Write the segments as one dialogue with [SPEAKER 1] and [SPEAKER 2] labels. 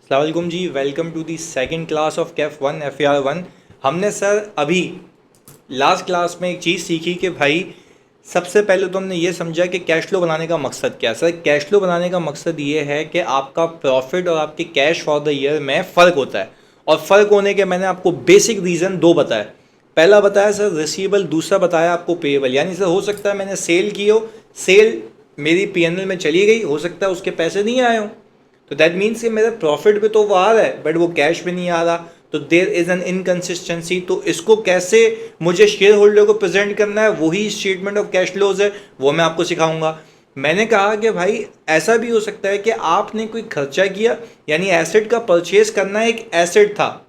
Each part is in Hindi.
[SPEAKER 1] अस्सलाम वालेकुम जी, welcome to the second class of CAF one FAR 1। हमने सर अभी लास्ट क्लास में एक चीज़ सीखी कि भाई सबसे पहले तो हमने ये समझा कि कैश फ्लो बनाने का मकसद क्या है। सर कैश फ्लो बनाने का मकसद ये है कि आपका प्रॉफिट और आपके कैश फॉर द ईयर में फ़र्क होता है, और फ़र्क होने के मैंने आपको बेसिक रीज़न दो बताए। पहला बताया सर रिसीवेबल, दूसरा बताया आपको पेएबल। यानी सर हो सकता है मैंने सेल की हो, सेल मेरी PNL में चली गई, हो सकता है उसके पैसे नहीं आए हों, तो दैट मीन्स कि मेरे प्रॉफिट पे तो वो आ रहा है बट वो कैश में नहीं आ रहा, तो देर इज़ एन इनकन्सिस्टेंसी। तो इसको कैसे मुझे शेयर होल्डर को प्रेजेंट करना है, वही स्टेटमेंट ऑफ कैश फ्लोज है, वो मैं आपको सिखाऊंगा। मैंने कहा कि भाई ऐसा भी हो सकता है कि आपने कोई खर्चा किया, यानी एसेट का परचेज करना एक एसेट था,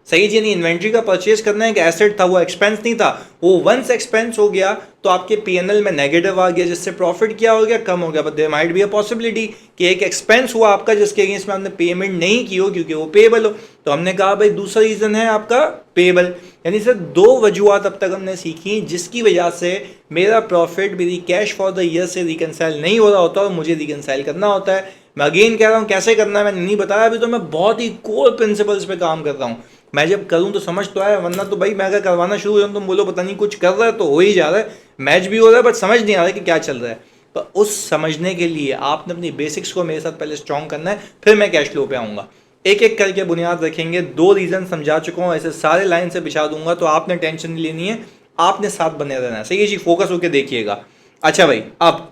[SPEAKER 1] सही जी, नहीं इन्वेंट्री का परचेज करना एक एसेट था, वो एक्सपेंस नहीं था। वो वंस एक्सपेंस हो गया तो आपके PNL में नेगेटिव आ गया, जिससे प्रॉफिट क्या हो गया, कम हो गया। But there might be a possibility कि एक एक्सपेंस हुआ आपका जिसके अगेंस्ट में आपने पेमेंट नहीं की हो क्योंकि वो पेएबल हो। तो हमने कहा भाई दूसरा रीज़न है आपका पेएबल। यानी सर दो वजूहत अब तक हमने सीखी जिसकी वजह से मेरा प्रॉफिट मेरी कैश फॉर द ईयर से रिकनसाइल नहीं हो रहा होता और मुझे रिकनसाइल करना होता है। मैं अगेन कह रहा हूँ कैसे करना है मैंने नहीं बताया अभी, तो मैं बहुत ही कोर प्रिंसिपल्स पे काम कर रहा हूँ। मैं जब करूँ तो समझ तो आया, वरना तो भाई मैं अगर करवाना शुरू हो जाऊँ तो बोलो पता नहीं कुछ कर रहा है, तो हो ही जा रहा है, मैच भी हो रहा है बट समझ नहीं आ रहा है कि क्या चल रहा है। पर उस समझने के लिए आपने अपनी बेसिक्स को मेरे साथ पहले स्ट्रॉन्ग करना है, फिर मैं कैश फ्लो पे आऊँगा। एक एक करके बुनियाद रखेंगे। दो रीज़न समझा चुका हूँ, ऐसे सारे लाइन से बिछा दूंगा, तो आपने टेंशन नहीं लेनी है, आपने साथ बने रहना है। सही है जी, फोकस होकर देखिएगा। अच्छा भाई, अब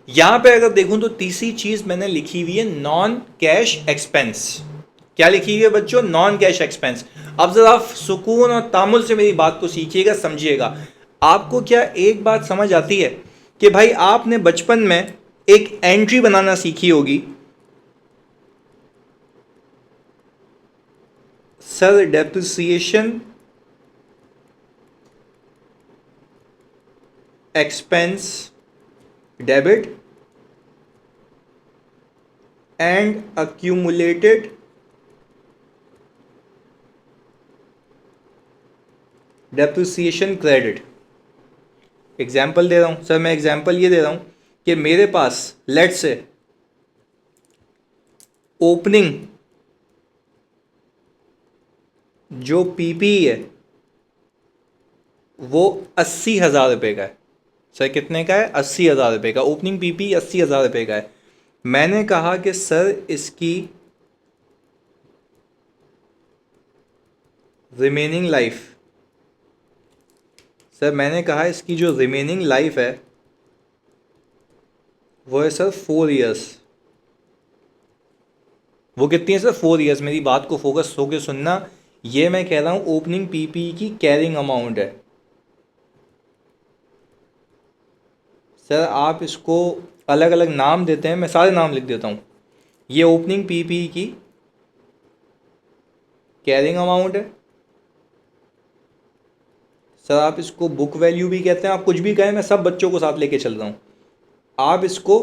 [SPEAKER 1] यहां पे अगर देखूं तो तीसरी चीज मैंने लिखी हुई है नॉन कैश एक्सपेंस। क्या लिखी हुई है बच्चों? Non cash expense. अब जरा आप सुकून और तामुल से मेरी बात को सीखिएगा, समझिएगा। आपको क्या एक बात समझ आती है कि भाई आपने बचपन में एक एंट्री बनाना सीखी होगी, sir depreciation expense debit and accumulated depreciation credit. Example दे रहा हूं सर, मैं एग्जाम्पल ये दे रहा हूं कि मेरे पास लेट से ओपनिंग जो PPE है वो 80,000 रुपये का है। सर कितने का है? 80,000 रुपये का। ओपनिंग PPE 80,000 रुपये का है। मैंने कहा कि सर इसकी रिमेनिंग लाइफ, सर मैंने कहा इसकी जो रिमेनिंग लाइफ है वो है सर 4 ईयर्स। वो कितनी है सर? 4 ईयर्स। मेरी बात को फोकस होकर सुनना, ये मैं कह रहा हूँ ओपनिंग PPE की कैरिंग अमाउंट है। सर आप इसको अलग अलग नाम देते हैं, मैं सारे नाम लिख देता हूँ। ये ओपनिंग PPE की कैरिंग अमाउंट है। सर आप इसको बुक वैल्यू भी कहते हैं, आप कुछ भी कहें, मैं सब बच्चों को साथ लेके चल रहा हूँ। आप इसको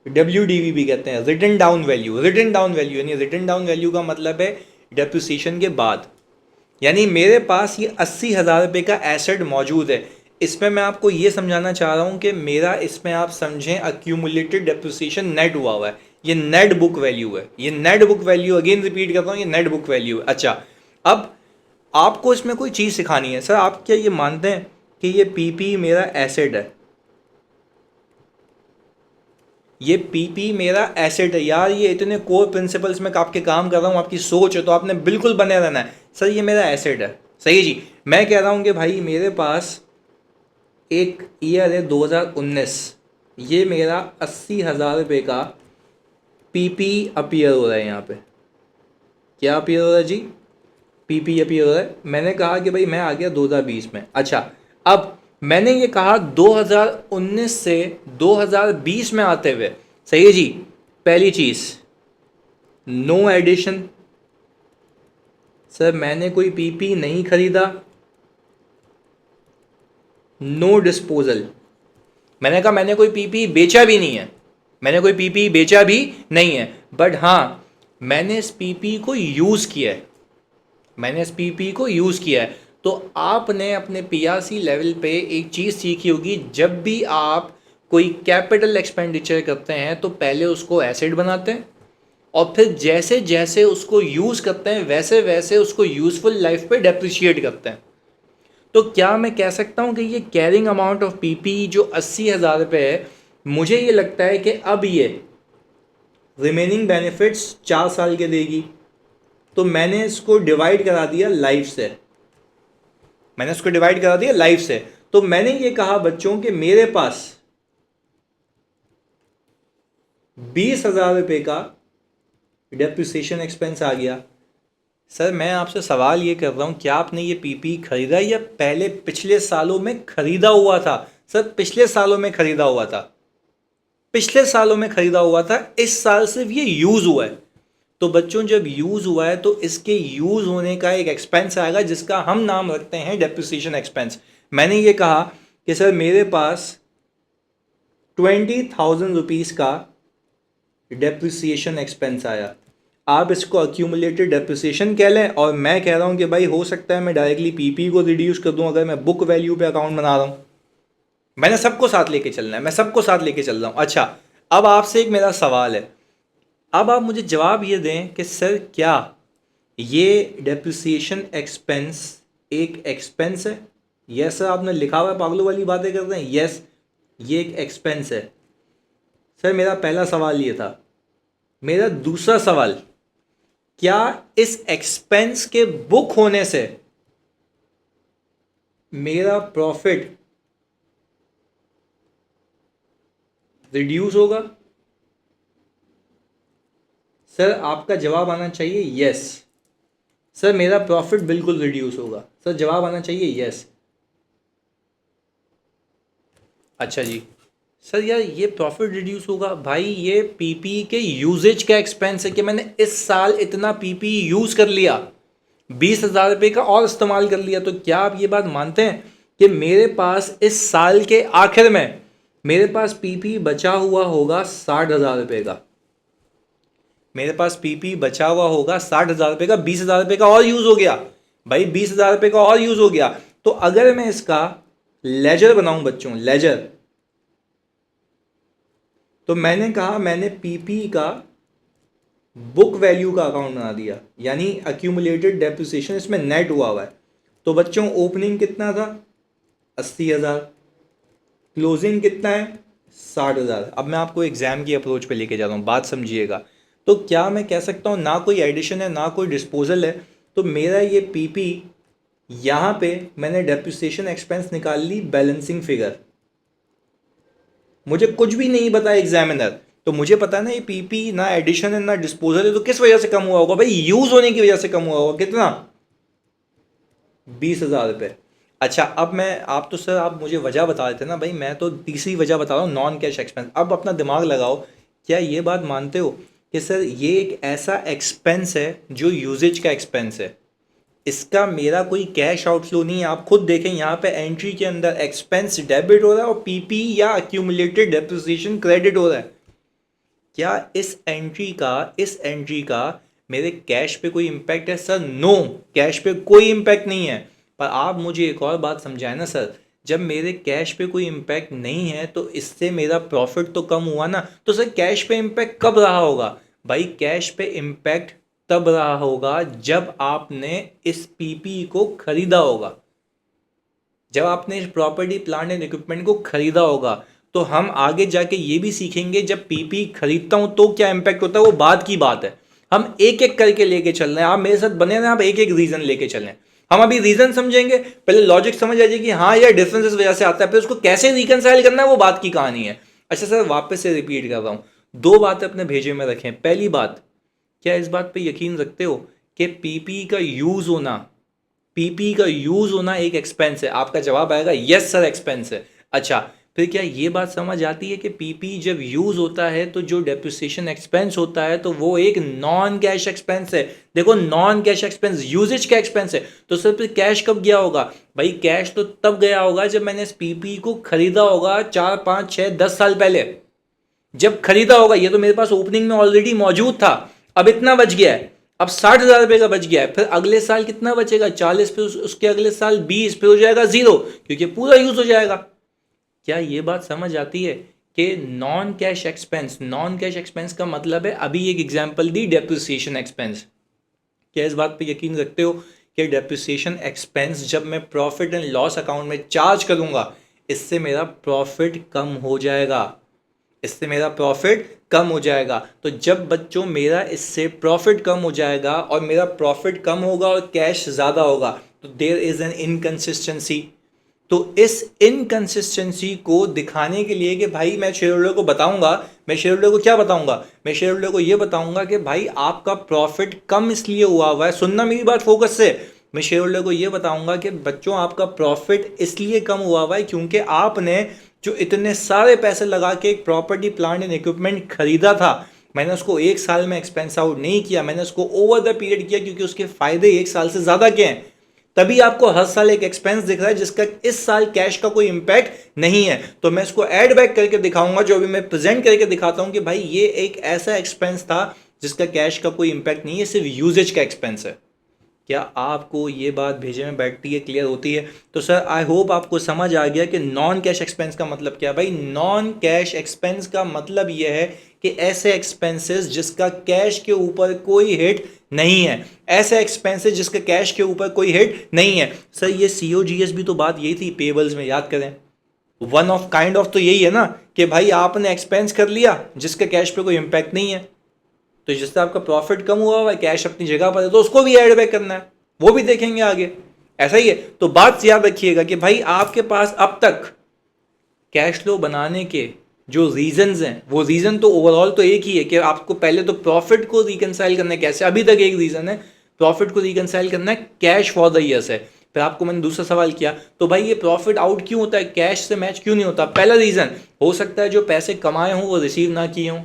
[SPEAKER 1] WDV भी कहते हैं, written down value. Written down value यानी रिटन डाउन वैल्यू का मतलब है डेप्रिसिएशन के बाद। यानी मेरे पास ये 80,000 रुपये का एसेट मौजूद है। इसमें मैं आपको ये समझाना चाह रहा हूँ कि मेरा इसमें आप समझें अक्यूमुलेटेड डेप्रिसिएशन नेट हुआ है। ये नेट बुक वैल्यू है, ये net book value, again repeat करता हूँ, ये नेट बुक वैल्यू है। अच्छा, अब आपको इसमें कोई चीज़ सिखानी है। सर आप क्या ये मानते हैं कि ये PPE मेरा एसेट है? ये PPE मेरा एसेट है यार। ये इतने कोर प्रिंसिपल्स में आपके काम कर रहा हूँ, आपकी सोच है तो आपने बिल्कुल बने रहना है। सर ये मेरा एसेट है, सही है जी। मैं कह रहा हूँ कि भाई मेरे पास एक ईयर है 2019, ये मेरा 80,000 रुपये का PPE अपीयर हो रहा है यहाँ पे। क्या अपीयर हो रहा है जी? PPE अपीयर हो रहा है। मैंने कहा कि भाई मैं आ गया 2020 में। अच्छा, अब मैंने ये कहा 2019 से 2020 में आते हुए, सही है जी। पहली चीज़, नो एडिशन। सर मैंने कोई PPE नहीं खरीदा। No disposal. मैंने कहा मैंने कोई PPE बेचा भी नहीं है, मैंने कोई PPE बेचा भी नहीं है, बट हाँ मैंने इस PPE को यूज़ किया है, मैंने इस PPE को यूज़ किया है। तो आपने अपने PRC लेवल पे एक चीज़ सीखी होगी, जब भी आप कोई कैपिटल एक्सपेंडिचर करते हैं तो पहले उसको एसेट बनाते हैं, और फिर जैसे जैसे उसको यूज़ करते हैं वैसे वैसे उसको यूज़फुल लाइफ पे डेप्रिशिएट करते हैं। तो क्या मैं कह सकता हूँ कि ये कैरिंग अमाउंट ऑफ पीपी जो 80,000 रुपये है, मुझे ये लगता है कि अब ये रिमेनिंग बेनिफिट्स 4 साल के देगी। तो मैंने इसको डिवाइड करा दिया लाइफ से, तो मैंने ये कहा बच्चों कि मेरे पास 20,000 रुपये का डेप्रिसिएशन एक्सपेंस आ गया। सर मैं आपसे सवाल ये कर रहा हूँ, क्या आपने ये पीपी खरीदा या पहले पिछले सालों में खरीदा हुआ था? सर पिछले सालों में खरीदा हुआ था, इस साल सिर्फ ये यूज़ हुआ है। तो बच्चों जब यूज़ हुआ है तो इसके यूज़ होने का एक एक्सपेंस आएगा जिसका हम नाम रखते हैं डेप्रिसिएशन एक्सपेंस। मैंने ये कहा कि सर मेरे पास 20,000 रुपीज़ का डेप्रिसिएशन एक्सपेंस आया। आप इसको अक्यूमुलेटेड डेप्रिसिएशन कह लें, और मैं कह रहा हूँ कि भाई हो सकता है मैं डायरेक्टली पीपी को रिड्यूस कर दूँ अगर मैं बुक वैल्यू पे अकाउंट बना रहा हूँ। मैंने सबको साथ लेके चलना है, मैं सबको साथ लेके चल रहा हूँ। अच्छा, अब आपसे एक मेरा सवाल है, अब आप मुझे जवाब ये दें कि सर क्या ये डेप्रिसिएशन एक्सपेंस एक एक्सपेंस है? यस सर, आपने लिखा हुआ है, पागलों वाली बातें करते हैं। यस, ये एक एक्सपेंस है। सर मेरा पहला सवाल ये था। मेरा दूसरा सवाल, क्या इस एक्सपेंस के बुक होने से मेरा प्रॉफिट रिड्यूस होगा? सर आपका जवाब आना चाहिए यस। सर मेरा प्रॉफिट बिल्कुल रिड्यूस होगा। सर जवाब आना चाहिए यस। अच्छा जी सर, यार ये प्रॉफिट रिड्यूस होगा, भाई ये पीपी के यूजेज का एक्सपेंस है कि मैंने इस साल इतना पीपी यूज़ कर लिया, 20,000 रुपये का और इस्तेमाल कर लिया। तो क्या आप ये बात मानते हैं कि मेरे पास इस साल के आखिर में मेरे पास पीपी बचा हुआ होगा 60,000 रुपये का? मेरे पास पीपी बचा हुआ होगा 60,000 रुपये का, 20,000 रुपये का और यूज़ हो गया। भाई 20,000 रुपये का और यूज़ हो गया। तो अगर मैं इसका लेजर बनाऊं बच्चों, लेजर, तो मैंने कहा मैंने पीपी का बुक वैल्यू का अकाउंट बना दिया, यानी अक्यूमुलेटेड डेप्रिसिएशन इसमें नेट हुआ है। तो बच्चों ओपनिंग कितना था? 80,000। क्लोजिंग कितना है? 60,000। अब मैं आपको एग्जाम की अप्रोच पे लेके जा रहा हूँ, बात समझिएगा। तो क्या मैं कह सकता हूँ ना कोई एडिशन है ना कोई डिस्पोजल है, तो मेरा ये पीपी यहाँ पे मैंने डेप्रिसिएशन एक्सपेंस निकाल ली बैलेंसिंग फिगर। मुझे कुछ भी नहीं पता एग्जामिनर, तो मुझे पता है ना ये पीपी ना एडिशन है ना डिस्पोजल है, तो किस वजह से कम हुआ होगा? भाई यूज होने की वजह से कम हुआ होगा। कितना? 20,000 रुपये। अच्छा अब मैं, आप तो सर आप मुझे वजह बता देते ना भाई, मैं तो तीसरी वजह बता रहा हूँ, नॉन कैश एक्सपेंस। अब अपना दिमाग लगाओ, क्या ये बात मानते हो कि सर ये एक ऐसा एक्सपेंस है जो यूजेज का एक्सपेंस है, इसका मेरा कोई कैश आउटफ्लो नहीं है? आप खुद देखें यहाँ पे एंट्री के अंदर एक्सपेंस डेबिट हो रहा है और पीपी या अक्यूमुलेटेड डेप्रिसिएशन क्रेडिट हो रहा है। क्या इस एंट्री का मेरे कैश पे कोई इम्पैक्ट है? सर नो, कैश पे कोई इम्पैक्ट नहीं है। पर आप मुझे एक और बात समझाएं ना सर, जब मेरे कैश पे कोई इम्पैक्ट नहीं है तो इससे मेरा प्रॉफिट तो कम हुआ ना। तो सर कैश पे इम्पैक्ट कब रहा होगा? भाई कैश पे इम्पैक्ट तब रहा होगा जब आपने इस पीपी को खरीदा होगा, जब आपने इस प्रॉपर्टी प्लांट एंड इक्विपमेंट को खरीदा होगा। तो हम आगे जाके ये भी सीखेंगे जब पीपी खरीदता हूं तो क्या इंपैक्ट होता है, वो बाद की बात है। हम एक एक करके लेके चल रहे हैं, आप मेरे साथ बने रहें, आप एक एक रीजन लेके चलें। हम अभी रीजन समझेंगे, पहले लॉजिक समझ आ जाएगी, हाँ यार डिफरेंस इस वजह से आता है, फिर उसको कैसे रिकनसाइल करना है वो बात की कहानी है। अच्छा सर वापस से रिपीट कर रहा हूँ, दो बातें अपने भेजे में रखें। पहली बात, क्या इस बात पे यकीन रखते हो कि पीपी का यूज होना एक एक्सपेंस है? आपका जवाब आएगा यस सर एक्सपेंस है। अच्छा फिर क्या ये बात समझ आती है कि पीपी जब यूज होता है तो जो डेप्रिसिएशन एक्सपेंस होता है तो वो एक नॉन कैश एक्सपेंस है? देखो नॉन कैश एक्सपेंस यूजेज का एक्सपेंस है, तो सर फिर कैश कब गया होगा? भाई कैश तो तब गया होगा जब मैंने इस पीपी को खरीदा होगा 4, 5, 6, 10 साल पहले, जब खरीदा होगा। ये तो मेरे पास ओपनिंग में ऑलरेडी मौजूद था, अब इतना बच गया है, अब 60,000 रुपये का बच गया है। फिर अगले साल कितना बचेगा? 40, फिर उसके अगले साल 20, फिर हो जाएगा 0, क्योंकि पूरा यूज हो जाएगा। क्या ये बात समझ आती है कि नॉन कैश एक्सपेंस का मतलब है, अभी एक एग्जांपल दी डेप्रिसिएशन एक्सपेंस। क्या इस बात पे यकीन रखते हो कि डेप्रिसिएशन एक्सपेंस जब मैं प्रॉफिट एंड लॉस अकाउंट में चार्ज करूंगा, इससे मेरा प्रॉफिट कम हो जाएगा, इससे मेरा प्रॉफिट कम हो जाएगा। तो जब बच्चों मेरा इससे प्रॉफिट कम हो जाएगा और मेरा प्रॉफिट कम होगा और कैश ज़्यादा होगा, तो देयर इज़ एन इनकंसिस्टेंसी। तो इस इनकंसिस्टेंसी को दिखाने के लिए कि भाई मैं शेयर होल्डर को बताऊंगा, मैं शेयर होल्डर को क्या बताऊंगा, मैं शेयर होल्डर को ये बताऊंगा कि भाई आपका प्रॉफिट कम इसलिए हुआ है, सुनना मेरी बात फोकस से। मैं शेयर होल्डर को ये बताऊंगा कि बच्चों आपका प्रॉफिट इसलिए कम हुआ है क्योंकि आपने जो इतने सारे पैसे लगा के एक प्रॉपर्टी प्लांट एंड इक्विपमेंट खरीदा था, मैंने उसको एक साल में एक्सपेंस आउट नहीं किया, मैंने उसको ओवर द पीरियड किया, क्योंकि उसके फायदे एक साल से ज़्यादा के हैं। तभी आपको हर साल एक एक्सपेंस दिख रहा है जिसका इस साल कैश का कोई इंपैक्ट नहीं है। तो मैं इसको ऐड बैक करके दिखाऊंगा, जो अभी मैं प्रेजेंट करके दिखाता हूं कि भाई ये एक ऐसा एक्सपेंस था जिसका कैश का कोई इंपैक्ट नहीं है, सिर्फ यूजेज का एक्सपेंस है। क्या आपको ये बात भेजे में बैठती है, क्लियर होती है? तो सर आई होप आपको समझ आ गया कि नॉन कैश एक्सपेंस का मतलब क्या है। भाई नॉन कैश एक्सपेंस का मतलब ये है कि ऐसे एक्सपेंसेस जिसका कैश के ऊपर कोई हिट नहीं है, ऐसे एक्सपेंसेस जिसका कैश के ऊपर कोई हिट नहीं है। सर ये COGS भी तो बात यही थी पेबल्स में, याद करें। वन ऑफ काइंड ऑफ तो यही है ना कि भाई आपने एक्सपेंस कर लिया जिसका कैश पे कोई इंपैक्ट नहीं है, तो जिससे आपका प्रॉफिट कम हुआ है, कैश अपनी जगह पर है, तो उसको भी ऐड बैक करना है, वो भी देखेंगे आगे। ऐसा ही है। तो बात याद रखिएगा कि भाई आपके पास अब तक कैश फ्लो बनाने के जो रीजंस हैं, वो रीजन तो ओवरऑल तो एक ही है कि आपको पहले तो प्रॉफिट को रिकनसाइल करना है। कैसे? अभी तक एक रीजन है, प्रॉफिट को रिकनसाइल करना है कैश फॉर द ईयर्स है। फिर आपको मैंने दूसरा सवाल किया, तो भाई ये प्रॉफिट आउट क्यों होता है, कैश से मैच क्यों नहीं होता? पहला रीजन हो सकता है जो पैसे कमाए हों वो रिसीव ना किए हों।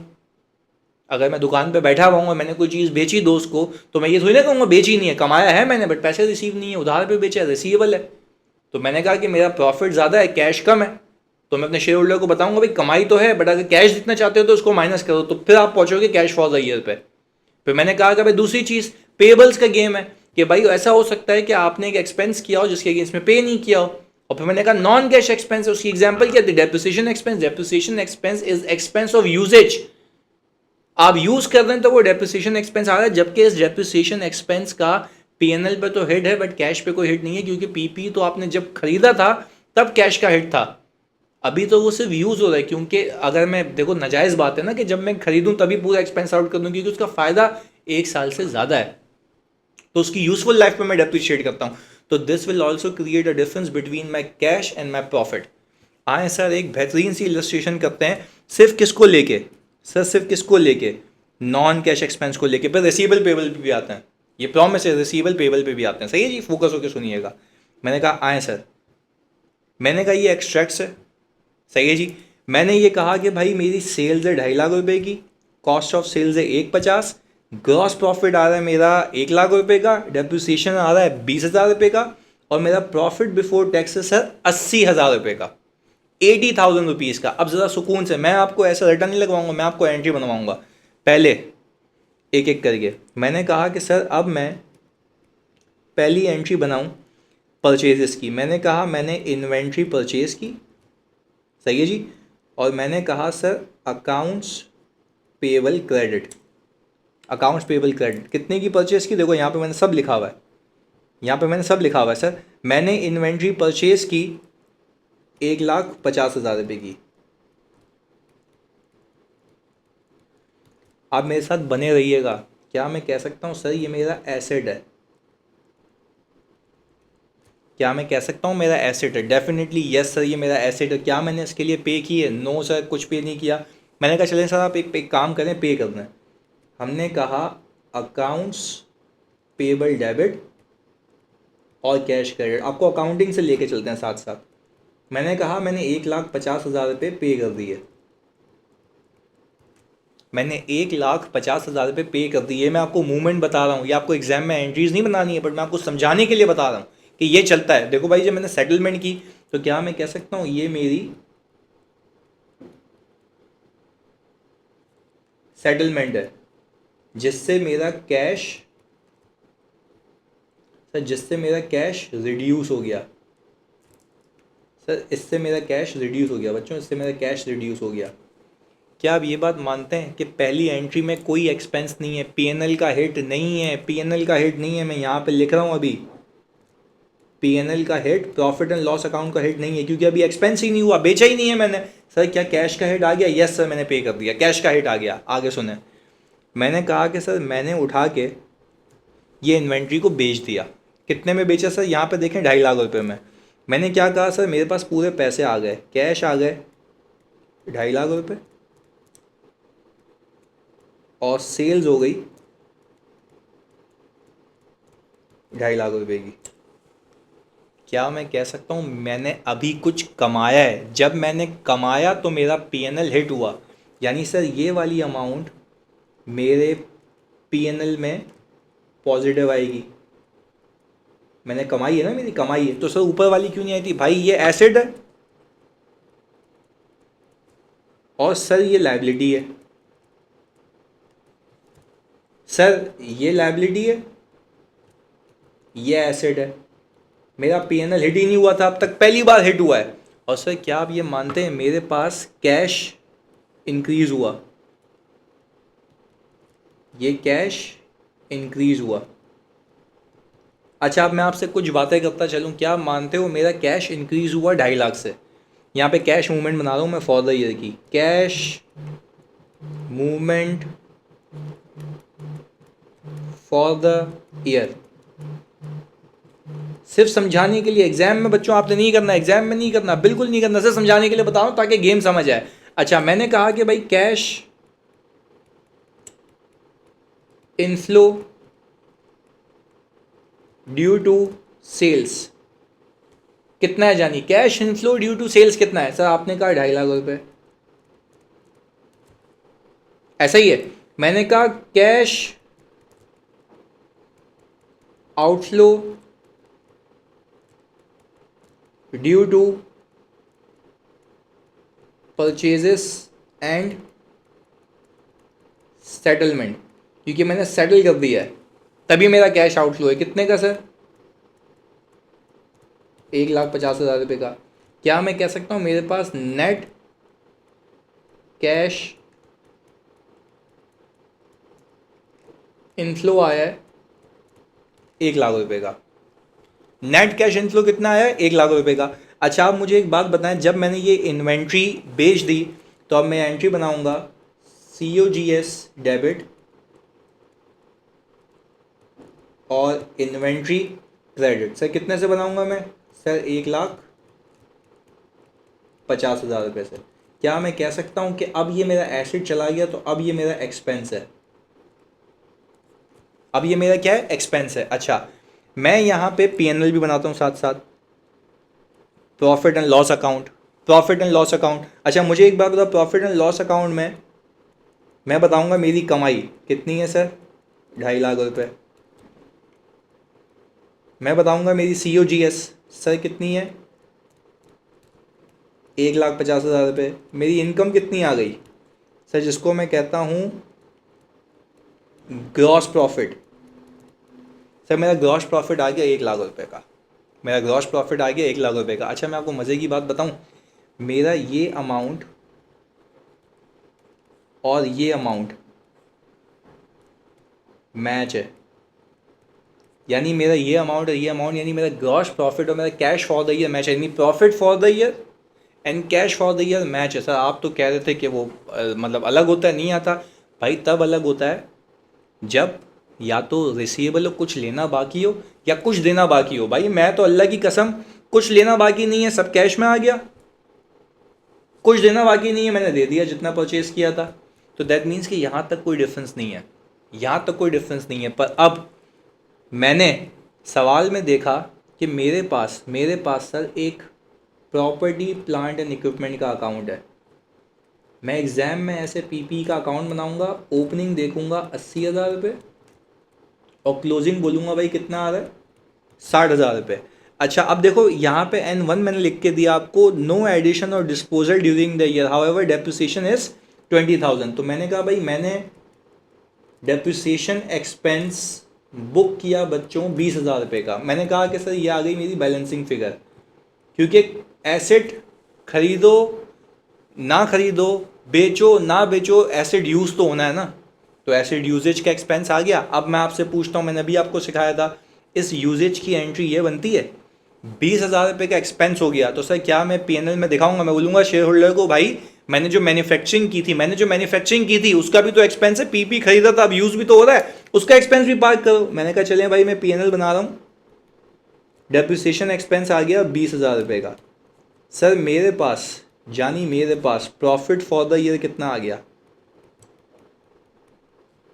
[SPEAKER 1] अगर मैं दुकान पे बैठा हुआ हूँ, मैंने कोई चीज़ बेची दोस्त को, तो मैं ये थोड़ी ना कहूँगा बेची नहीं है, कमाया है मैंने बट पैसे रिसीव नहीं है, उधार पे बेचा है, रिसीवेबल है। तो मैंने कहा कि मेरा प्रॉफिट ज़्यादा है, कैश कम है, तो मैं अपने शेयर होल्डर को बताऊंगा भाई कमाई तो है बट अगर कैश जितना चाहते हो तो उसको माइनस करो, तो फिर आप पहुंचोगे कैश फॉर द ईयर पे। फिर मैंने कहा कि भाई दूसरी चीज़ पेबल्स का गेम है, कि भाई ऐसा हो सकता है कि आपने एक एक्सपेंस किया हो जिसके अगेंस्ट में पे नहीं किया हो। और फिर मैंने कहा नॉन कैश एक्सपेंस है, उसकी एग्जाम्पल क्या थी? Depreciation expense. Depreciation expense is expense of usage, आप यूज कर रहे हैं तो वो डेप्रिसिएशन एक्सपेंस आ रहा है, जबकि इस डेप्रिसिएशन एक्सपेंस का P&L पे तो हिट है बट कैश पे कोई हिट नहीं है, क्योंकि पीपी तो आपने जब खरीदा था तब कैश का हिट था, अभी तो वो सिर्फ यूज हो रहा है। क्योंकि अगर मैं देखो, नाजायज बात है ना कि जब मैं खरीदूं तभी पूरा एक्सपेंस आउट कर दूं, क्योंकि उसका फायदा एक साल से ज्यादा है, तो उसकी यूजफुल लाइफ में मैं डेप्रिशिएट करता हूं। तो this will also create a difference between my cash and my profit. आए सर एक बेहतरीन सी इलस्ट्रेशन करते हैं, सिर्फ किसको लेके? सर सिर्फ किसको लेके? नॉन कैश एक्सपेंस को लेके। फिर रिसीवेबल पेबल पे भी आते हैं, ये प्रॉमिस है, रिसीवेबल पेबल पे भी आते हैं। सही है जी, फोकस होकर सुनिएगा। मैंने कहा आए सर, मैंने कहा ये एक्सट्रैक्ट्स है, सही है जी। मैंने ये कहा कि भाई मेरी सेल्स है 2.5 लाख रुपए की, कॉस्ट ऑफ सेल्स है 150, ग्रॉस प्रॉफिट आ रहा है मेरा 1 लाख रुपए का, डेप्रिसिएशन आ रहा है 20,000 रुपये का, और मेरा प्रॉफिट बिफोर टैक्स है सर 80,000 रुपये का, 80,000 रुपीज़ का। अब ज़रा सुकून से, मैं आपको ऐसा रिटर्न नहीं लगवाऊंगा, मैं आपको एंट्री बनवाऊंगा पहले एक एक करके। मैंने कहा कि सर अब मैं पहली एंट्री बनाऊं परचेजेस की। मैंने कहा मैंने इन्वेंट्री परचेज की, सही है जी। और मैंने कहा sir accounts payable credit, accounts payable credit कितने की परचेज की? देखो यहाँ पे मैंने सब लिखा हुआ है, यहाँ पे मैंने सब लिखा हुआ है सर। मैंने इन्वेंट्री परचेज की 1,50,000 रुपये की। आप मेरे साथ बने रहिएगा। क्या मैं कह सकता हूँ सर ये मेरा एसेट है? क्या मैं कह सकता हूँ मेरा एसेट है? डेफिनेटली यस सर, ये मेरा एसेट है। क्या मैंने इसके लिए पे की है? नो सर, कुछ पे नहीं किया। मैंने कहा चलें सर आप एक काम करें, पे कर दें। हमने कहा अकाउंट्स पेबल डेबिट और कैश क्रेडिट, आपको अकाउंटिंग से लेके चलते हैं साथ साथ। मैंने कहा मैंने 1,50,000 रुपये पे कर दिए, मैंने 1,50,000 रुपये पे कर दिए। मैं आपको मूवमेंट बता रहा हूँ, ये आपको एग्जाम में एंट्रीज नहीं बनानी है बट मैं आपको समझाने के लिए बता रहा हूँ कि ये चलता है। देखो भाई जब मैंने सेटलमेंट की, तो क्या मैं कह सकता हूँ ये मेरी सेटलमेंट है जिससे मेरा कैश, सर जिससे मेरा कैश रिड्यूस हो गया, सर इससे मेरा कैश रिड्यूस हो गया बच्चों, इससे मेरा कैश रिड्यूस हो गया। क्या आप ये बात मानते हैं कि पहली एंट्री में कोई एक्सपेंस नहीं है, पीएनएल का हिट नहीं है, पीएनएल का हिट नहीं है, मैं यहाँ पे लिख रहा हूँ अभी, पीएनएल का hit, profit and loss account का हिट नहीं है, क्योंकि अभी एक्सपेंस ही नहीं हुआ, बेचा ही नहीं है मैंने। सर क्या कैश का हिट आ गया? यस सर मैंने पे कर दिया, कैश का हिट आ गया। आगे सुने, मैंने कहा कि सर मैंने उठा के ये इन्वेंट्री को बेच दिया। कितने में बेचा सर? यहाँ पे देखें 2.5 लाख रुपए में। मैंने क्या कहा सर, मेरे पास पूरे पैसे आ गए, कैश आ गए 2.5 लाख रुपए, और सेल्स हो गई 2.5 लाख रुपए की। क्या मैं कह सकता हूँ मैंने अभी कुछ कमाया है? जब मैंने कमाया तो मेरा पीएनएल हिट हुआ, यानी सर ये वाली अमाउंट मेरे पीएनएल में पॉजिटिव आएगी। मैंने कमाई है ना, मेरी कमाई है, तो सर ऊपर वाली क्यों नहीं आई थी? भाई ये एसेट है और सर ये लायबिलिटी है। सर ये लायबिलिटी है, ये एसेट है। मेरा पीएनएल हिट ही नहीं हुआ था अब तक, पहली बार हिट हुआ है। और सर क्या आप ये मानते हैं मेरे पास कैश इंक्रीज हुआ? ये कैश इंक्रीज हुआ। अच्छा अब मैं आपसे कुछ बातें करता चलूँ, क्या आप मानते हो मेरा कैश इंक्रीज हुआ 2.5 लाख से? यहाँ पे कैश मूवमेंट बना रहा हूँ मैं फॉर द ईयर की, cash movement for the year, सिर्फ समझाने के लिए। एग्जाम में बच्चों आपने नहीं करना, एग्जाम में नहीं करना, बिल्कुल नहीं करना, सिर्फ समझाने के लिए बता रहा हूँ ताकि गेम समझ आए। अच्छा मैंने कहा कि भाई cash inflow due to sales कितना है, जानी cash inflow due to sales कितना है? सर आपने कहा 2.5 लाख रुपए, ऐसा ही है। मैंने कहा cash outflow due to purchases and settlement, क्योंकि मैंने सेटल कर दिया है तभी मेरा कैश आउटफ्लो है। कितने का सर? 1,50,000 रुपये का। क्या मैं कह सकता हूँ मेरे पास नेट कैश इनफ्लो आया है 1 लाख रुपये का? नेट कैश इनफ्लो कितना आया है? 1 लाख रुपये का। अच्छा आप मुझे एक बात बताएं, जब मैंने ये इन्वेंट्री बेच दी तो अब मैं एंट्री बनाऊंगा COGS डेबिट और इन्वेंट्री क्रेडिट। सर कितने से बनाऊंगा मैं? सर 1,50,000 रुपये से। क्या मैं कह सकता हूँ कि अब ये मेरा एसेट चला गया तो अब ये मेरा एक्सपेंस है, अब ये मेरा क्या है? एक्सपेंस है। अच्छा मैं यहाँ पे पीएनएल भी बनाता हूँ साथ साथ, profit and loss account, profit and loss account. अच्छा मुझे एक बात बताओ, प्रॉफिट एंड लॉस अकाउंट में मैं बताऊँगा मेरी कमाई कितनी है सर? 2.5 लाख रुपये। मैं बताऊँगा मेरी COGS सर कितनी है? 1,50,000 रुपये। मेरी इनकम कितनी आ गई सर, जिसको मैं कहता हूँ ग्रॉस प्रॉफिट। सर मेरा ग्रॉस प्रॉफिट आ गया 1 लाख रुपये का, मेरा ग्रॉस प्रॉफिट आ गया 1 लाख रुपये का। अच्छा मैं आपको मज़े की बात बताऊं, मेरा ये अमाउंट और ये अमाउंट मैच है, यानी मेरा ये अमाउंट और ये अमाउंट, यानी मेरा ग्रॉस प्रॉफिट और मेरा cash for the year match है, यानी profit for the year and cash for the year match है। सर आप तो कह रहे थे कि वो मतलब अलग होता है, नहीं आता भाई, तब अलग होता है जब या तो रिसीवेबल कुछ लेना बाकी हो या कुछ देना बाकी हो। भाई मैं तो अल्लाह की कसम कुछ लेना बाकी नहीं है, सब कैश में आ गया, कुछ देना बाकी नहीं है, मैंने दे दिया जितना परचेज किया था। तो दैट मीन्स कि यहाँ तक कोई डिफरेंस नहीं है, यहाँ तक कोई डिफरेंस नहीं है। पर अब मैंने सवाल में देखा कि मेरे पास सर एक प्रॉपर्टी प्लांट एंड इक्विपमेंट का अकाउंट है। मैं एग्ज़ाम में ऐसे PP का अकाउंट बनाऊंगा, ओपनिंग देखूंगा 80,000 रुपये और क्लोजिंग बोलूँगा भाई कितना आ रहा है? 60,000 रुपये। अच्छा अब देखो यहाँ पे N1 मैंने लिख के दिया आपको, नो एडिशन और disposal during the year, however depreciation is 20,000। तो मैंने कहा भाई मैंने डेप्रिसिएशन एक्सपेंस बुक किया बच्चों 20,000 रुपये का। मैंने कहा कि सर ये आ गई मेरी बैलेंसिंग फिगर, क्योंकि एसेट खरीदो ना खरीदो, बेचो ना बेचो, एसिड यूज़ तो होना है ना। तो एसिड यूजेज का एक्सपेंस आ गया। अब मैं आपसे पूछता हूँ, मैंने अभी आपको सिखाया था, इस यूजेज की एंट्री ये बनती है। 20,000 रुपये का एक्सपेंस हो गया तो सर क्या मैं पीएनएल में दिखाऊंगा? मैं बोलूँगा शेयर होल्डर को भाई मैंने जो मैन्युफैक्चरिंग की थी उसका भी तो एक्सपेंस है, पीपी खरीदा था, अब यूज़ भी तो हो रहा है, उसका एक्सपेंस भी पार्क करो। मैंने कहा चले भाई मैं पीएनएल बना रहा हूँ, डेप्रिसिएशन एक्सपेंस आ गया 20,000 रुपये का। सर मेरे पास प्रॉफिट फॉर द ईयर कितना आ गया?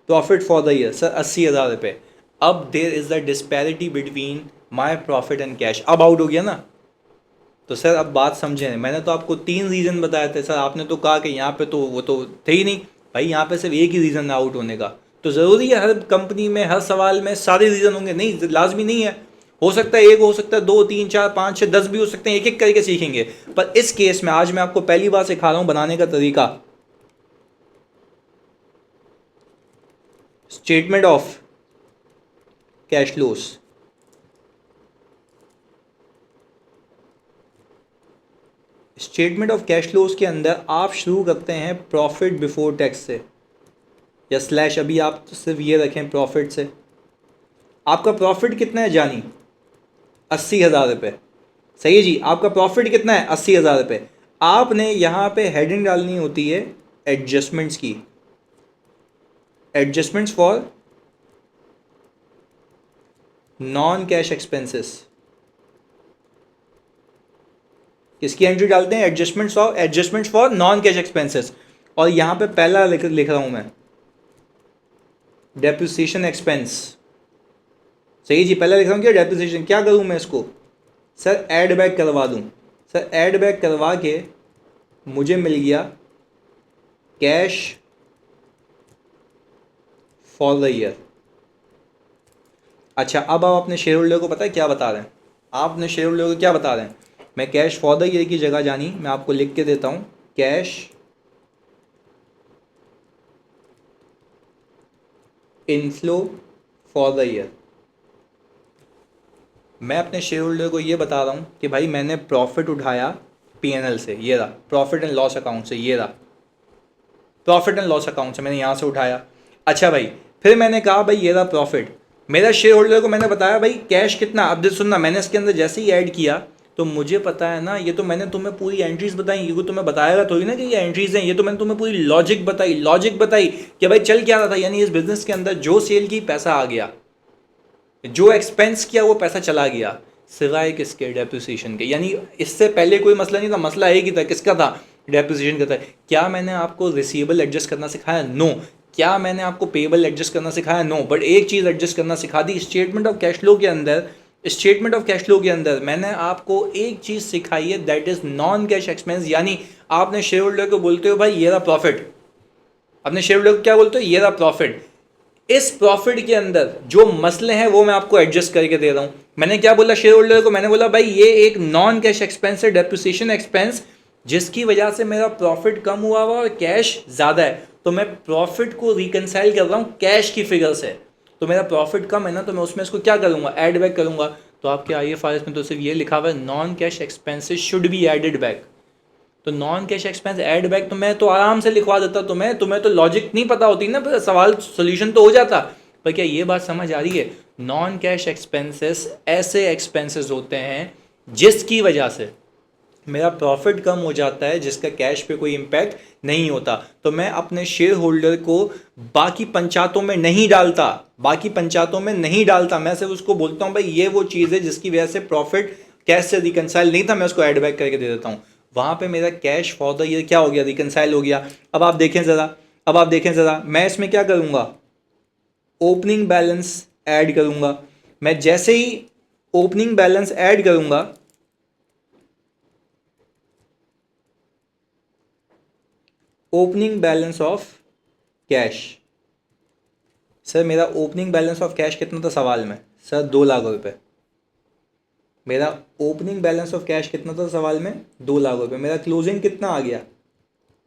[SPEAKER 1] Profit for the year sir 80,000 रुपये। अब there is the disparity between my profit and cash, अब आउट हो गया ना। तो सर अब बात समझें, मैंने तो आपको 3 रीज़न बताए थे सर, आपने तो कहा कि यहाँ पे तो वो तो थे ही नहीं। भाई यहाँ पे सिर्फ एक ही रीज़न है आउट होने का। तो ज़रूरी है हर कंपनी में हर सवाल में सारे रीज़न होंगे? नहीं, लाजमी नहीं है। हो सकता है एक, हो सकता है 2, 3, 4, 5, 6, 10 भी हो सकते हैं, एक एक करके सीखेंगे। पर इस केस में आज मैं आपको पहली बार सिखा रहा हूँ बनाने का तरीका। Statement of cash flows. Statement of cash flows के अंदर आप शुरू करते हैं प्रॉफिट बिफोर टैक्स से, या स्लैश अभी आप सिर्फ ये रखें प्रॉफिट से। आपका प्रॉफिट कितना है जानी? 80,000 रुपये। सही है जी, आपका प्रॉफिट कितना है? 80,000 रुपये। आपने यहाँ पे हेडिंग डालनी होती है एडजस्टमेंट्स की, adjustments for non cash expenses. किसकी एंट्री डालते हैं? Adjustments for non cash expenses. और यहाँ पे पहला लिख रहा हूँ मैं डेप्रिसिएशन एक्सपेंस। सही जी, पहला लिख रहा हूँ क्या डेप्रिसिएशन। क्या करूँ मैं इसको? सर ऐड बैक करवा दूँ। सर ऐड बैक करवा के मुझे मिल गया कैश फॉर द ईयर। अच्छा, अब आप अपने शेयर होल्डर को पता है क्या बता रहे हैं? आप अपने शेयर होल्डर को क्या बता रहे हैं? मैं कैश फॉर द ईयर की जगह जानी मैं आपको लिख के देता हूँ cash inflow for the year. मैं अपने शेयर होल्डर को ये बता रहा हूँ कि भाई मैंने प्रॉफिट उठाया पीएनएल से, ये रहा प्रॉफिट एंड लॉस अकाउंट से, ये रहा प्रॉफिट एंड लॉस अकाउंट से मैंने यहाँ से उठाया। अच्छा भाई, फिर मैंने कहा भाई ये रहा प्रॉफिट। मेरा शेयर होल्डर को मैंने बताया भाई कैश कितना। अब देख सुनना, मैंने इसके अंदर जैसे ही ऐड किया तो मुझे पता है ना, ये तो मैंने तुम्हें पूरी एंट्रीज बताई, ये तुम्हें बताएगा थोड़ी ना कि ये एंट्रीज हैं, ये तो मैंने तुम्हें पूरी लॉजिक बताई कि भाई चल क्या रहा था। यानी इस बिजनेस के अंदर जो सेल की पैसा आ गया, जो एक्सपेंस किया वो पैसा चला गया, सिवाय किसके? डेप्रिसिएशन के। यानी इससे पहले कोई मसला नहीं था, मसला एक ही था, किसका था? डेप्रिसिएशन का था। क्या मैंने आपको रिसीवेबल एडजस्ट करना सिखाया? नो। क्या मैंने आपको पेबल एडजस्ट करना सिखाया? नो। बट एक चीज़ एडजस्ट करना सिखा दी, स्टेटमेंट ऑफ कैश फ्लो के अंदर मैंने आपको एक चीज़ सिखाई है, that is non cash expense. यानी आपने शेयर होल्डर को बोलते हो भाई ये रहा प्रॉफिट, अपने शेयर होल्डर को क्या बोलते हो? ये रहा प्रॉफिट। इस प्रॉफिट के अंदर जो मसले हैं वो मैं आपको एडजस्ट करके दे रहा हूं। मैंने क्या बोला शेयर होल्डर को? मैंने बोला भाई ये एक नॉन कैश एक्सपेंस है, डेप्रिसिएशन एक्सपेंस, जिसकी वजह से मेरा प्रॉफिट कम हुआ हुआ और कैश ज़्यादा है। तो मैं प्रॉफिट को रिकनसाइल कर रहा हूँ कैश की फिगर से। तो मेरा प्रॉफिट कम है ना, तो मैं उसमें इसको क्या करूँगा? ऐड बैक करूँगा। तो आपके IFRS में तो सिर्फ ये लिखा हुआ है non cash expenses should be added back. तो non cash expense add back तो मैं तो आराम से लिखवा देता तुम्हें तो लॉजिक नहीं पता होती ना, फिर सवाल सोल्यूशन तो हो जाता। पर क्या ये बात समझ आ रही है? नॉन कैश एक्सपेंसेस ऐसे एक्सपेंसेस होते हैं जिसकी वजह से मेरा प्रॉफिट कम हो जाता है, जिसका कैश पे कोई इम्पैक्ट नहीं होता। तो मैं अपने शेयर होल्डर को बाकी पंचायतों में नहीं डालता, मैं सिर्फ उसको बोलता हूँ भाई ये वो चीज़ है जिसकी वजह से प्रॉफिट कैश से रिकनसाइल नहीं था, मैं उसको ऐड बैक करके दे देता हूँ। वहाँ पे मेरा कैश फॉर द ईयर क्या हो गया? रिकनसाइल हो गया। अब आप देखें ज़रा, मैं इसमें क्या करूँगा? ओपनिंग बैलेंस ऐड करूँगा। मैं जैसे ही ओपनिंग बैलेंस ऐड करूँगा, opening balance of cash, sir मेरा ओपनिंग बैलेंस ऑफ कैश कितना था सवाल में? सर 2 लाख रुपए। मेरा ओपनिंग बैलेंस ऑफ कैश कितना था सवाल में? 2 लाख रुपए। मेरा क्लोजिंग कितना आ गया?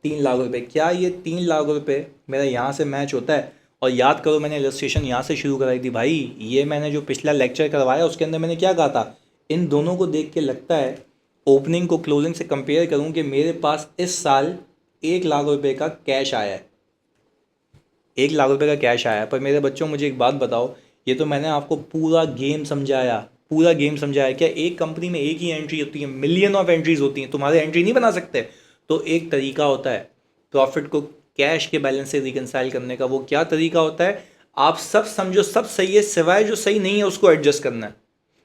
[SPEAKER 1] 3 लाख रुपए। क्या ये 3 लाख रुपए मेरा यहाँ से मैच होता है? और याद करो मैंने इलस्ट्रेशन यहाँ से शुरू कराई थी भाई। ये मैंने जो पिछला लेक्चर करवाया उसके अंदर मैंने क्या कहा था? इन दोनों को देख के लगता है ओपनिंग को क्लोजिंग से कंपेयर करूं कि मेरे पास इस साल 1 लाख रुपए का कैश आया है, 1 लाख रुपए का कैश आया है। पर मेरे बच्चों मुझे एक बात बताओ, ये तो मैंने आपको पूरा गेम समझाया, पूरा गेम समझाया। क्या एक कंपनी में एक ही एंट्री होती है? मिलियन ऑफ एंट्रीज होती हैं, तुम्हारे एंट्री नहीं बना सकते। तो एक तरीका होता है प्रॉफिट को कैश के बैलेंस से रिकनसाइल करने का। वो क्या तरीका होता है? आप सब समझो सब सही है, सिवाय जो सही नहीं है उसको एडजस्ट करना है।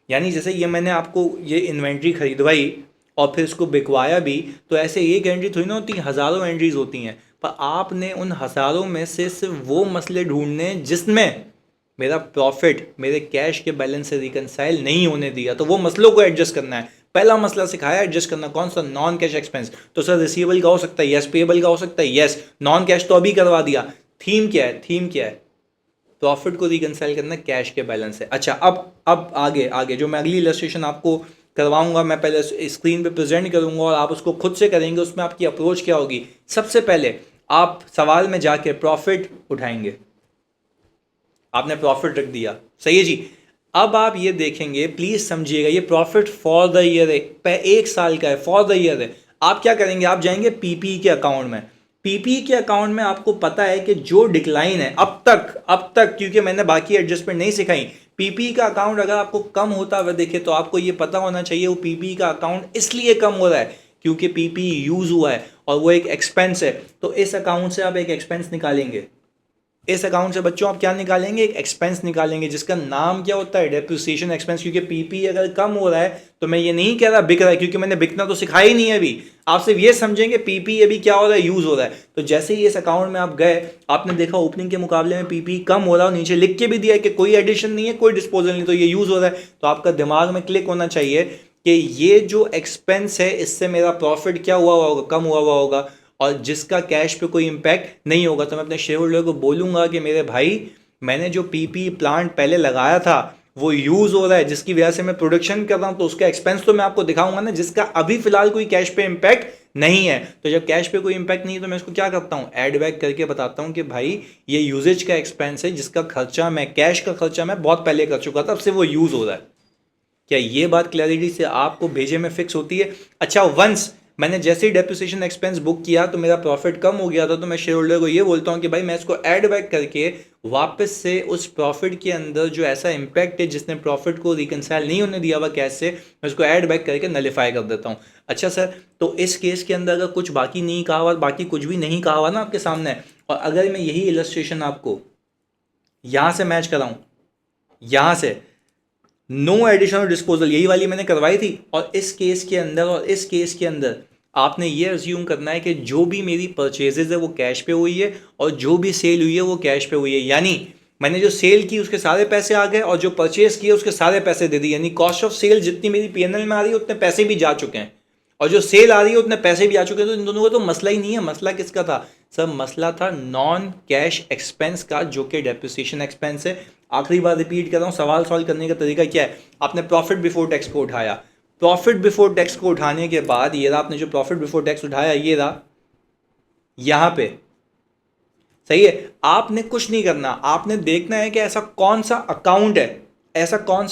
[SPEAKER 1] यानी जैसे ये मैंने आपको ये इन्वेंट्री खरीदवाई और फिर इसको बिकवाया भी, तो ऐसे एक एंट्री थोड़ी ना होती, हज़ारों एंट्रीज होती हैं। पर आपने उन हज़ारों में से सिर्फ वो मसले ढूंढने जिसमें मेरा प्रॉफिट मेरे कैश के बैलेंस से रिकनसाइल नहीं होने दिया, तो वो मसलों को एडजस्ट करना है। पहला मसला सिखाया एडजस्ट करना, कौन सा? Non cash expense. तो सर रिसीवेबल का हो सकता है, यस। पेएबल का हो सकता है, यस। नॉन कैश तो अभी करवा दिया। थीम क्या है? थीम क्या है? प्रॉफिट को रिकनसाइल करना कैश के बैलेंस से। अच्छा, अब आगे जो मैं अगली इलस्ट्रेशन आपको करवाऊंगा, मैं पहले स्क्रीन पे प्रेजेंट करूंगा और आप उसको खुद से करेंगे। उसमें आपकी अप्रोच क्या होगी? सबसे पहले आप सवाल में जाके प्रॉफिट उठाएंगे, आपने प्रॉफिट रख दिया, सही है जी। अब आप ये देखेंगे, प्लीज समझिएगा, ये प्रॉफिट फॉर द ईयर है, 1 साल का है, फॉर द ईयर है। आप क्या करेंगे? आप जाएंगे पीपी के अकाउंट में। पीपी के अकाउंट में आपको पता है कि जो डिक्लाइन है अब तक क्योंकि मैंने बाकी एडजस्टमेंट नहीं सिखाई, पीपी का अकाउंट अगर आपको कम होता हुआ देखे तो आपको ये पता होना चाहिए वो पीपी का अकाउंट इसलिए कम हो रहा है क्योंकि पीपी यूज हुआ है और वो एक एक्सपेंस है। तो इस अकाउंट से आप एक एक्सपेंस निकालेंगे। इस अकाउंट से बच्चों आप क्या निकालेंगे? एक एक्सपेंस निकालेंगे जिसका नाम क्या होता है? Depreciation expense. क्योंकि पीपी अगर कम हो रहा है तो मैं ये नहीं कह रहा बिक रहा है, क्योंकि मैंने बिकना तो सिखाया ही नहीं है अभी। आप सिर्फ ये समझेंगे पीपी अभी क्या हो रहा है? यूज हो रहा है। तो जैसे ही इस अकाउंट में आप गए, आपने देखा ओपनिंग के मुकाबले में पीपी कम हो रहा है, नीचे लिख के भी दिया है कि कोई एडिशन नहीं है, कोई डिस्पोजल नहीं, तो ये यूज हो रहा है। तो आपका दिमाग में क्लिक होना चाहिए कि ये जो एक्सपेंस है इससे मेरा प्रॉफिट क्या हुआ होगा? कम हुआ होगा, और जिसका कैश पे कोई इम्पैक्ट नहीं होगा। तो मैं अपने शेयर होल्डर को बोलूँगा कि मेरे भाई, मैंने जो पीपी प्लांट पहले लगाया था वो यूज़ हो रहा है, जिसकी वजह से मैं प्रोडक्शन कर रहा हूँ, तो उसका एक्सपेंस तो मैं आपको दिखाऊंगा ना, जिसका अभी फिलहाल कोई कैश पे इम्पैक्ट नहीं है। तो जब कैश पे कोई इम्पैक्ट नहीं है तो मैं इसको क्या करता हूँ? ऐड बैक करके बताता हूँ कि भाई ये यूजेज का एक्सपेंस है, जिसका खर्चा मैं, कैश का खर्चा मैं बहुत पहले कर चुका था, अब से वो यूज़ हो रहा है। क्या ये बात क्लैरिटी से आपको भेजे में फिक्स होती है? अच्छा, वंस मैंने जैसे ही डेप्रिसिएशन एक्सपेंस बुक किया तो मेरा प्रॉफिट कम हो गया था, तो मैं शेयर होल्डर को ये बोलता हूँ कि भाई मैं इसको ऐड बैक करके वापस से उस प्रॉफिट के अंदर जो ऐसा इम्पैक्ट है जिसने प्रॉफिट को रिकनसाइल नहीं होने दिया हुआ कैश से, मैं उसको ऐड बैक करके नलीफाई कर देता हूँ। अच्छा सर, तो इस केस के अंदर अगर कुछ बाकी नहीं कहा हुआ, बाकी कुछ भी नहीं कहा हुआ ना आपके सामने, और अगर मैं यही इलस्ट्रेशन आपको यहाँ से मैच कराऊँ, यहाँ से नो एडिशनल डिस्पोजल, यही वाली मैंने करवाई थी, और इस केस के अंदर आपने ये अज्यूम करना है कि जो भी मेरी परचेजेज है वो कैश पे हुई है और जो भी सेल हुई है वो कैश पे हुई है। यानी मैंने जो सेल की उसके सारे पैसे आ गए और जो परचेज किए उसके सारे पैसे दे दिए। यानी कॉस्ट ऑफ सेल जितनी मेरी पीएनएल में आ रही है उतने पैसे भी जा चुके हैं और जो सेल आ रही है उतने पैसे भी आ चुके हैं। तो इन दोनों का तो मसला ही नहीं है। मसला किसका था सर? मसला था नॉन कैश एक्सपेंस का, जो कि डेप्रिसिएशन एक्सपेंस है। आखिरी बार रिपीट कर रहा हूँ, सवाल सॉल्व करने का तरीका क्या है? आपने प्रॉफिट बिफोर टैक्स को उठाया, प्रॉफिट बिफोर टैक्स को उठाने के बाद ये रहा, आपने जो प्रॉफिट बिफोर टैक्स उठाया ये रहा यहां पे, सही है। आपने कुछ नहीं करना, आपने देखना है कि ऐसा कौन सा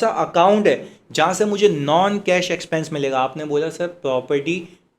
[SPEAKER 1] अकाउंट है जहां से मुझे नॉन कैश एक्सपेंस मिलेगा। आपने बोला sir property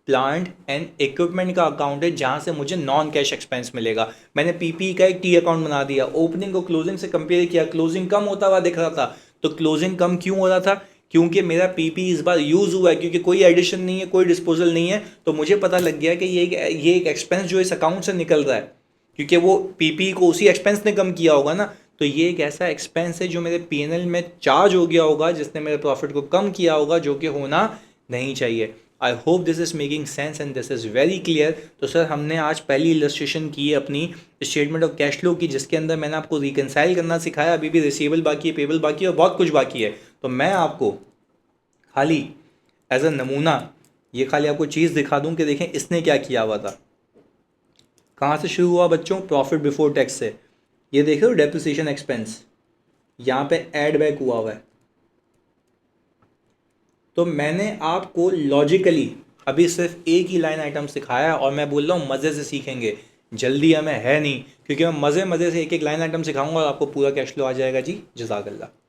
[SPEAKER 1] plant and equipment का अकाउंट है जहां से मुझे नॉन कैश एक्सपेंस मिलेगा। मैंने पीपी का एक टी अकाउंट बना दिया, ओपनिंग को क्लोजिंग से कंपेयर किया, क्लोजिंग कम होता हुआ दिख रहा था। तो क्लोजिंग कम क्यों हो रहा था? क्योंकि मेरा पीपी इस बार यूज हुआ है, क्योंकि कोई एडिशन नहीं है, कोई डिस्पोजल नहीं है। तो मुझे पता लग गया कि ये एक एक्सपेंस जो इस अकाउंट से निकल रहा है, क्योंकि वो पीपी को उसी एक्सपेंस ने कम किया होगा ना। तो ये एक ऐसा एक्सपेंस है जो मेरे पीएनएल में चार्ज हो गया होगा, जिसने मेरे प्रॉफिट को कम किया होगा, जो कि होना नहीं चाहिए। I hope this is making sense and this is very clear. तो सर हमने आज पहली इलस्ट्रेशन की है अपनी स्टेटमेंट ऑफ कैश फ्लो की, जिसके अंदर मैंने आपको रिकनसाइल करना सिखाया। अभी भी रिसीवेबल बाकी है, पेबल बाकी है और बहुत कुछ बाकी है। तो मैं आपको खाली एज अ नमूना ये खाली आपको चीज़ दिखा दूं कि देखें इसने क्या किया हुआ था। कहाँ से शुरू हुआ बच्चों? प्रॉफिट बिफोर टैक्स से। ये देख रहे हो डेप्रिसिएशन एक्सपेंस, यहाँ पे ऐड बैक हुआ हुआ है। तो मैंने आपको लॉजिकली अभी सिर्फ एक ही लाइन आइटम सिखाया और मैं बोल रहा हूँ मज़े से सीखेंगे, जल्दी हमें है नहीं, क्योंकि मैं मज़े से एक एक लाइन आइटम सिखाऊंगा और आपको पूरा कैश फ्लो आ जाएगा जी। जज़ाकल्लाह।